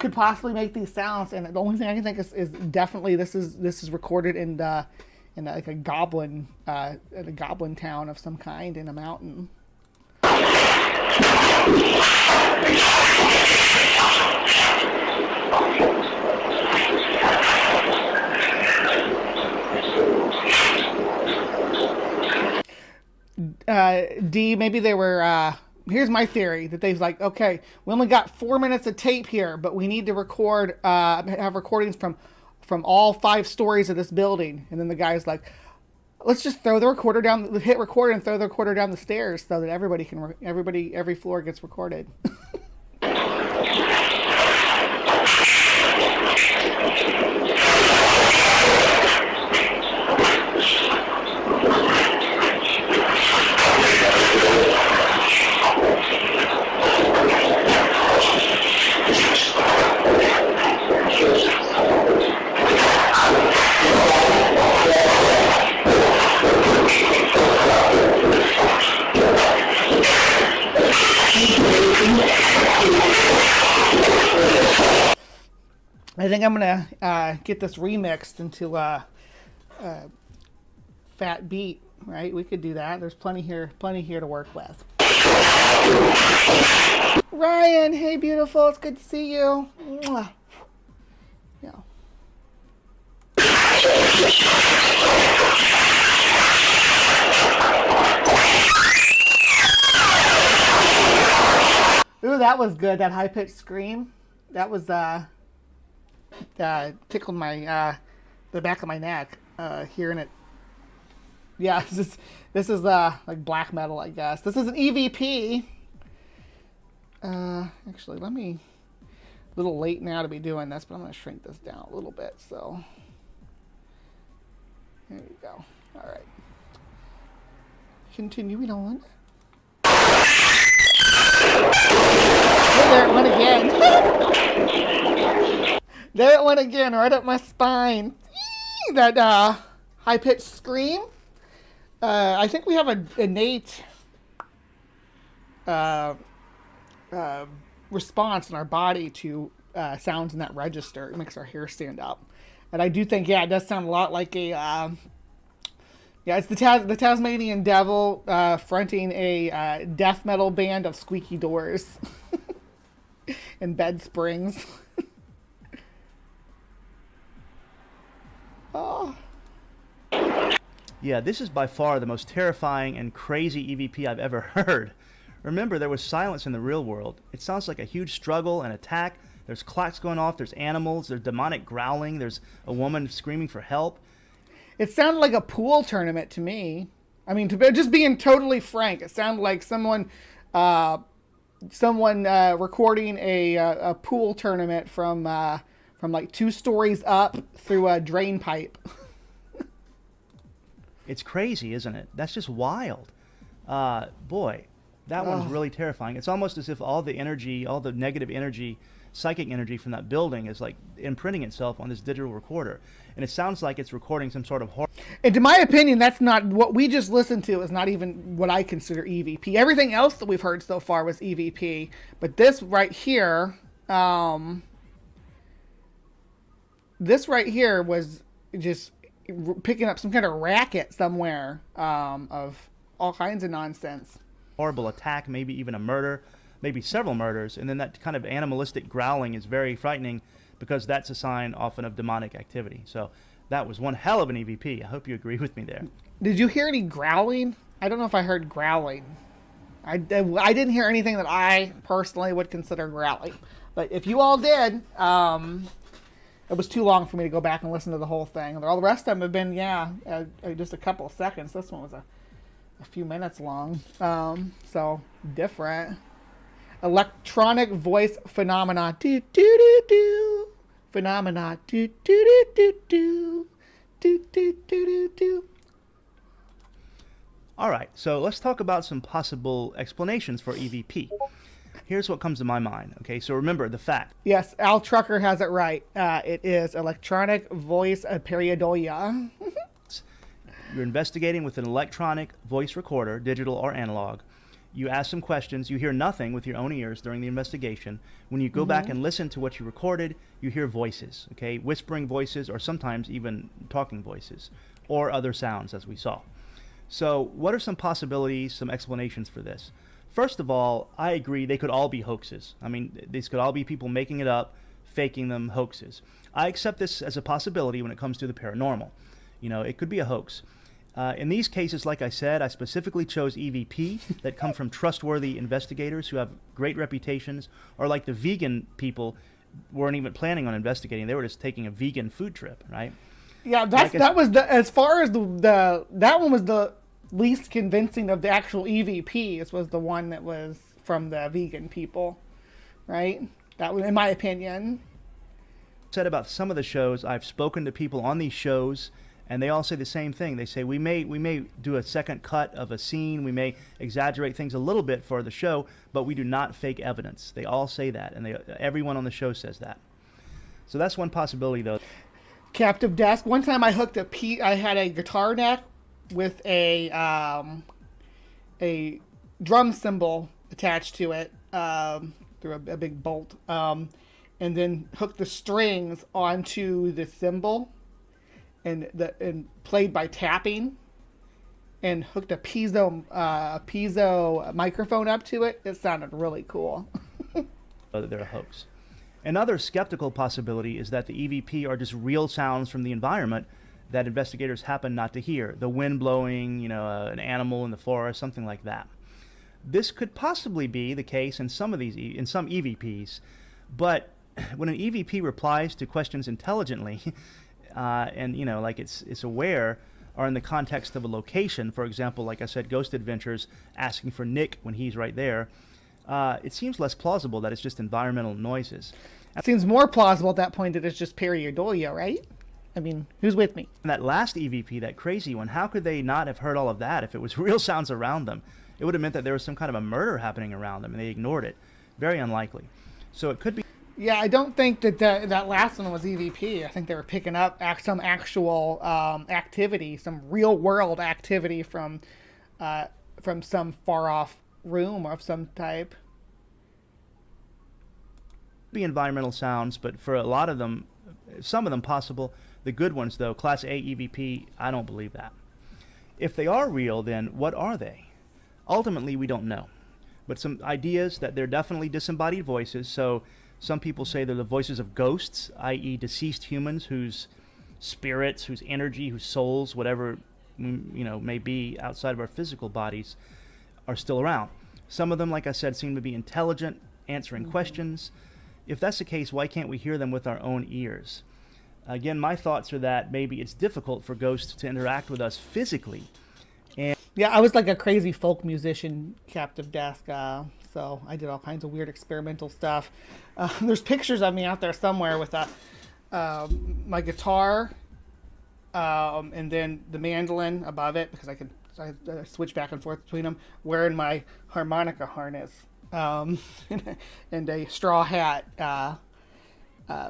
Speaker 3: could possibly make these sounds? And the only thing I can think is definitely this is recorded in like a goblin town of some kind in a mountain. D, maybe they were here's my theory, that they've like, okay, we only got 4 minutes of tape here, but we need to record have recordings from all 5 stories of this building. And then the guy's like, let's just throw the recorder down, hit record and throw the recorder down the stairs so that every floor gets recorded. I think I'm gonna get this remixed into a fat beat, right? We could do that. There's plenty here to work with. Ryan, hey beautiful, it's good to see you. Mwah. Yeah. Ooh, that was good. That high pitched scream. That was tickled my the back of my neck. Hearing it. Yeah, this is like black metal, I guess. This is an EVP. Actually, a little late now to be doing this, but I'm gonna shrink this down a little bit. So there you go. All right. Continuing on. Oh, there it went again. There it went again, right up my spine. That high-pitched scream. I think we have an innate response in our body to sounds in that register. It makes our hair stand up. And I do think, it does sound a lot like a... it's the Tasmanian Devil fronting a death metal band of squeaky doors and bed springs. Oh.
Speaker 4: Yeah, this is by far the most terrifying and crazy EVP I've ever heard. Remember, there was silence in the real world. It sounds like a huge struggle, an attack. There's clocks going off, there's animals, there's demonic growling, there's a woman screaming for help.
Speaker 3: It sounded like a pool tournament to me. I mean, just being totally frank, it sounded like someone recording a pool tournament from like 2 stories up through a drain pipe.
Speaker 4: It's crazy, isn't it? That's just wild. Boy, that one's really terrifying. It's almost as if all the energy, all the negative energy, psychic energy from that building is like imprinting itself on this digital recorder. And it sounds like it's recording some sort of horror.
Speaker 3: And to my opinion, that's not what we just listened to, is not even what I consider EVP. Everything else that we've heard so far was EVP. But this right here, was just picking up some kind of racket somewhere of all kinds of nonsense.
Speaker 4: Horrible attack, maybe even a murder, maybe several murders, and then that kind of animalistic growling is very frightening because that's a sign often of demonic activity. So that was one hell of an EVP. I hope you agree with me there.
Speaker 3: Did you hear any growling? I don't know if I heard growling. I didn't hear anything that I personally would consider growling. But if you all did, it was too long for me to go back and listen to the whole thing. All the rest of them have been, just a couple of seconds. This one was a few minutes long. So different. Electronic voice phenomena. Do do do do. Phenomena. Do do do do do. Do do do do do.
Speaker 4: All right, so let's talk about some possible explanations for EVP. Here's what comes to my mind. Okay, so remember the fact.
Speaker 3: Yes, Al Trucker has it right. It is electronic voice pareidolia.
Speaker 4: You're investigating with an electronic voice recorder, digital or analog. You ask some questions. You hear nothing with your own ears during the investigation. When you go back and listen to what you recorded, you hear voices, okay? Whispering voices, or sometimes even talking voices, or other sounds, as we saw. So what are some possibilities, some explanations for this? First of all, I agree they could all be hoaxes. I mean, these could all be people making it up, faking them, hoaxes. I accept this as a possibility when it comes to the paranormal. You know, it could be a hoax. In these cases, like I said, I specifically chose EVP that come from trustworthy investigators who have great reputations, or like the vegan people weren't even planning on investigating. They were just taking a vegan food trip, right?
Speaker 3: Yeah, that was as far as that one was the least convincing of the actual EVPs, was the one that was from the vegan people, right? That was, in my opinion.
Speaker 4: Said about some of the shows, I've spoken to people on these shows, and they all say the same thing. They say we may do a second cut of a scene, we may exaggerate things a little bit for the show, but we do not fake evidence. They all say that, and everyone on the show says that. So that's one possibility, though.
Speaker 3: Captive desk. One time I hooked I had a guitar neck with a drum cymbal attached to it through a big bolt, and then hooked the strings onto the cymbal, and played by tapping, and hooked a piezo microphone up to it. It sounded really cool.
Speaker 4: They're a hoax. Another skeptical possibility is that the EVP are just real sounds from the environment that investigators happen not to hear. The wind blowing, an animal in the forest, something like that. This could possibly be the case in some EVPs, but when an EVP replies to questions intelligently, and like it's aware, or in the context of a location, for example, like I said, Ghost Adventures asking for Nick when he's right there, it seems less plausible that it's just environmental noises.
Speaker 3: It seems more plausible at that point that it's just pareidolia, right? I mean, who's with me?
Speaker 4: And that last EVP, that crazy one, how could they not have heard all of that if it was real sounds around them? It would have meant that there was some kind of a murder happening around them, and they ignored it. Very unlikely. So it could be...
Speaker 3: Yeah, I don't think that last one was EVP. I think they were picking up some actual activity, some real-world activity from some far-off room of some type.
Speaker 4: Be environmental sounds, but for a lot of them, some of them possible. The good ones, though, Class A EVP, I don't believe that. If they are real, then what are they? Ultimately, we don't know. But some ideas that they're definitely disembodied voices. So some people say they're the voices of ghosts, i.e. deceased humans whose spirits, whose energy, whose souls, whatever may be outside of our physical bodies, are still around. Some of them, like I said, seem to be intelligent, answering questions. If that's the case, why can't we hear them with our own ears? Again, my thoughts are that maybe it's difficult for ghosts to interact with us physically. And
Speaker 3: yeah, I was like a crazy folk musician, captive desk, so I did all kinds of weird experimental stuff. There's pictures of me out there somewhere with my guitar, and then the mandolin above it, because I switch back and forth between them, wearing my harmonica harness, and a straw hat.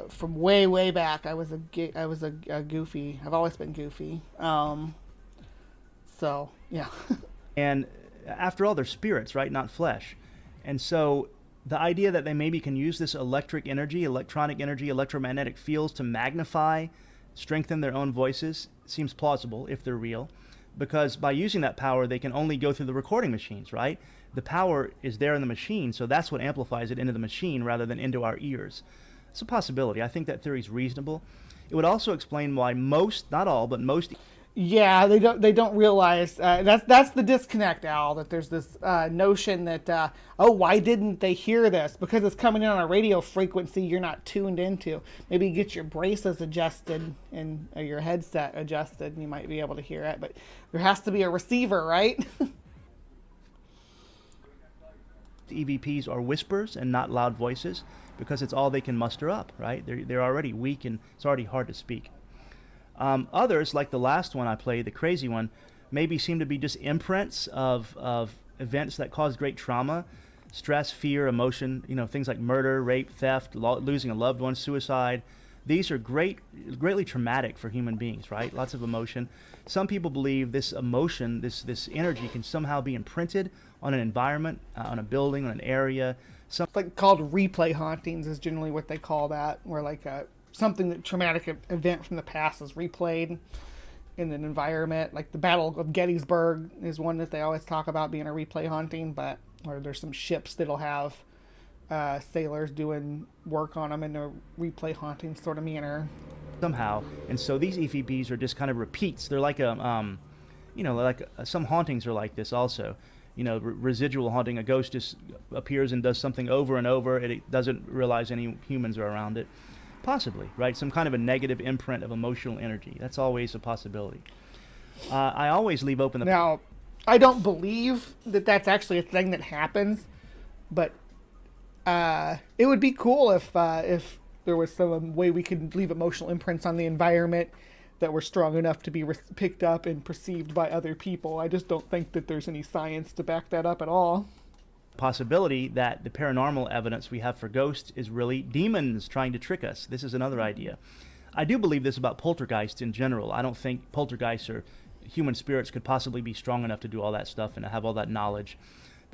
Speaker 3: From way back, I was a goofy. I've always been goofy. So yeah.
Speaker 4: And after all, they're spirits, right? Not flesh. And so the idea that they maybe can use this electronic energy, electromagnetic fields to magnify, strengthen their own voices seems plausible if they're real, because by using that power, they can only go through the recording machines, right? The power is there in the machine, so that's what amplifies it into the machine rather than into our ears. It's a possibility. I think that theory is reasonable. It would also explain why most, not all, but most...
Speaker 3: Yeah, they don't realize that's the disconnect, Al. That there's this notion that why didn't they hear this? Because it's coming in on a radio frequency you're not tuned into. Maybe get your braces adjusted and your headset adjusted, and you might be able to hear it. But there has to be a receiver, right?
Speaker 4: EVPs are whispers and not loud voices because it's all they can muster up, right? They're already weak and it's already hard to speak. Others, like the last one I played, the crazy one, maybe seem to be just imprints of events that cause great trauma, stress, fear, emotion, things like murder, rape, theft, losing a loved one, suicide. These are greatly traumatic for human beings, right? Lots of emotion. Some people believe this emotion, this energy can somehow be imprinted on an environment, on a building, on an area.
Speaker 3: Like called replay hauntings is generally what they call that, where like something that traumatic event from the past is replayed in an environment. Like the Battle of Gettysburg is one that they always talk about being a replay haunting, but or there's some ships that'll have sailors doing work on them in a replay haunting sort of manner.
Speaker 4: Somehow, and so these EVPs are just kind of repeats. They're like some hauntings are like this also. Residual haunting. A ghost just appears and does something over and over. It doesn't realize any humans are around it. Possibly, right? Some kind of a negative imprint of emotional energy. That's always a possibility. I always leave open the...
Speaker 3: Now, I don't believe that that's actually a thing that happens, but it would be cool if there was some way we could leave emotional imprints on the environment that were strong enough to be picked up and perceived by other people. I just don't think that there's any science to back that up at all.
Speaker 4: Possibility that the paranormal evidence we have for ghosts is really demons trying to trick us. This is another idea. I do believe this about poltergeists in general. I don't think poltergeists or human spirits could possibly be strong enough to do all that stuff and have all that knowledge.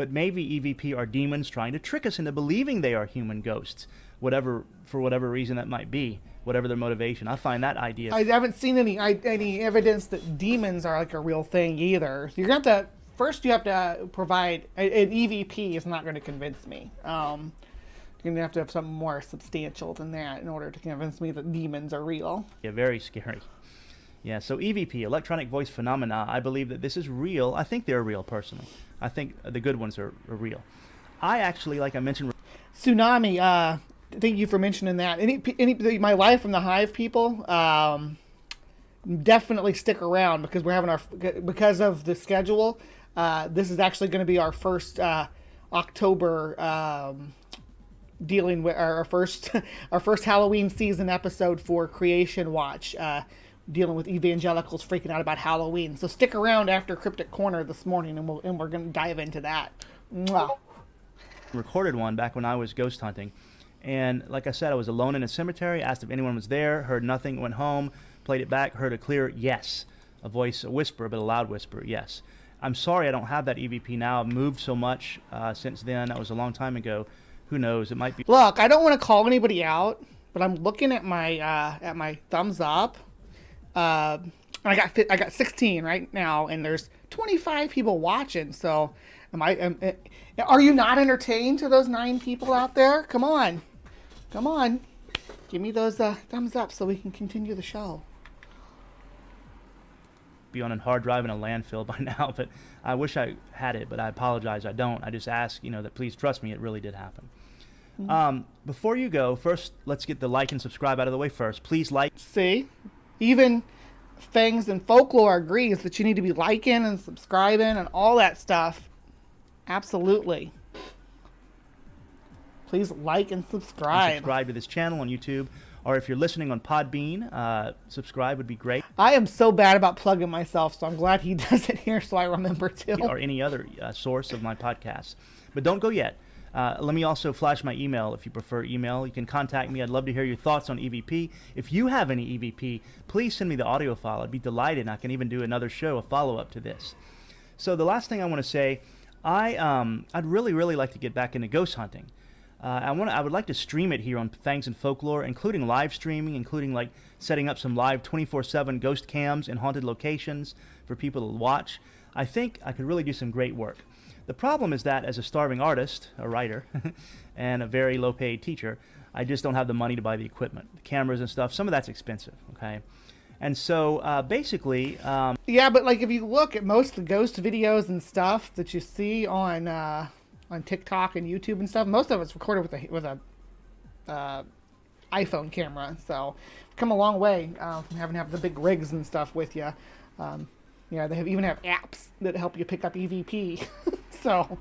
Speaker 4: but maybe EVP are demons trying to trick us into believing they are human ghosts, for whatever reason that might be, whatever their motivation. I find that idea.
Speaker 3: I haven't seen any evidence that demons are like a real thing either. You're going to have to, first you have to provide, an EVP is not going to convince me. You're going to have something more substantial than that in order to convince me that demons are real.
Speaker 4: Yeah, very scary. Yeah, so EVP, electronic voice phenomena, I believe that this is real. I think they're real, personally. I think the good ones are real. I actually, like I mentioned...
Speaker 3: Tsunami, thank you for mentioning that. My Live from the Hive people, definitely stick around because we're having because of the schedule. This is actually going to be our first October dealing with our first Halloween season episode for Creation Watch, dealing with evangelicals freaking out about Halloween. So stick around after Cryptic Corner this morning, and we're going to dive into that. Mwah.
Speaker 4: Recorded one back when I was ghost hunting, and like I said, I was alone in a cemetery, asked if anyone was there, heard nothing, went home, played it back, heard a clear yes, a whisper, but a loud whisper, yes. I'm sorry I don't have that EVP now. I've moved so much since then. That was a long time ago. Who knows? It might be.
Speaker 3: Look, I don't want to call anybody out, but I'm looking at my thumbs up. I got 16 right now, and there's 25 people watching. So, are you not entertained to those 9 people out there? Come on, give me those thumbs up so we can continue the show.
Speaker 4: Be on a hard drive in a landfill by now, but I wish I had it, but I apologize, I don't. I just ask, that please trust me, it really did happen. Before you go, first, let's get the like and subscribe out of the way first. Please like.
Speaker 3: See? Even Fangs and Folklore agrees that you need to be liking and subscribing and all that stuff. Absolutely. Please like and subscribe.
Speaker 4: Subscribe to this channel on YouTube, or if you're listening on Podbean, subscribe would be great.
Speaker 3: I am so bad about plugging myself, so I'm glad he does it here so I remember to.
Speaker 4: Or any other source of my podcasts. But don't go yet. Let me also flash my email if you prefer email. You can contact me. I'd love to hear your thoughts on EVP. If you have any EVP, please send me the audio file. I'd be delighted. I can even do another show, a follow-up to this. So the last thing I want to say, I'd really like to get back into ghost hunting. I would like to stream it here on Fangs and Folklore, including live streaming, including like setting up some live 24/7 ghost cams in haunted locations for people to watch. I think I could really do some great work. The problem is that as a starving artist, a writer, and a very low-paid teacher, I just don't have the money to buy the equipment, the cameras and stuff. Some of that's expensive, okay? And so basically...
Speaker 3: yeah, but like if you look at most of the ghost videos and stuff that you see on TikTok and YouTube and stuff, most of it's recorded with a iPhone camera. So come a long way from having to have the big rigs and stuff with you. Yeah, they even have apps that help you pick up EVP. So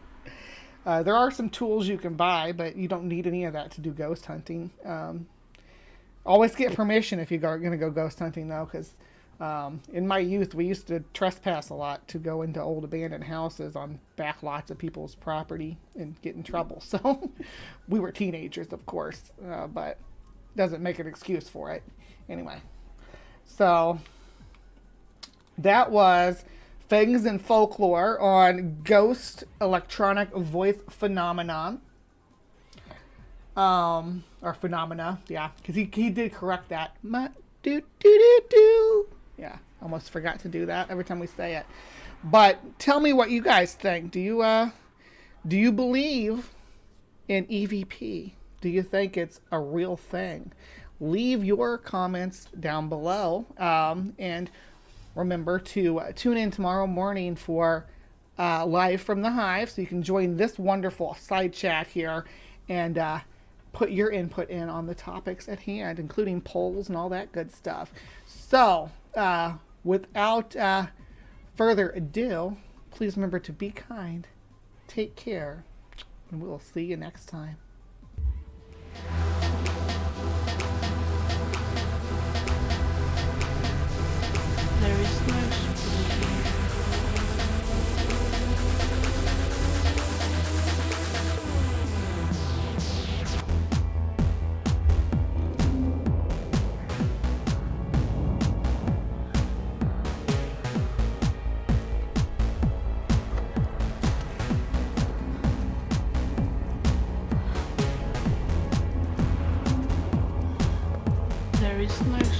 Speaker 3: there are some tools you can buy, but you don't need any of that to do ghost hunting. Always get permission if you're going to go ghost hunting, though, because in my youth, we used to trespass a lot to go into old abandoned houses on back lots of people's property and get in trouble. So we were teenagers, of course, but doesn't make an excuse for it. Anyway, so that was Fangs and Folklore on ghost electronic voice phenomenon. Or phenomena, yeah, because he did correct that. Yeah, almost forgot to do that every time we say it. But tell me what you guys think. Do you believe in EVP? Do you think it's a real thing? Leave your comments down below, and remember to tune in tomorrow morning for Live from the Hive, so you can join this wonderful side chat here and put your input in on the topics at hand, including polls and all that good stuff. So, without further ado, please remember to be kind, take care, and we'll see you next time.
Speaker 14: There is no is no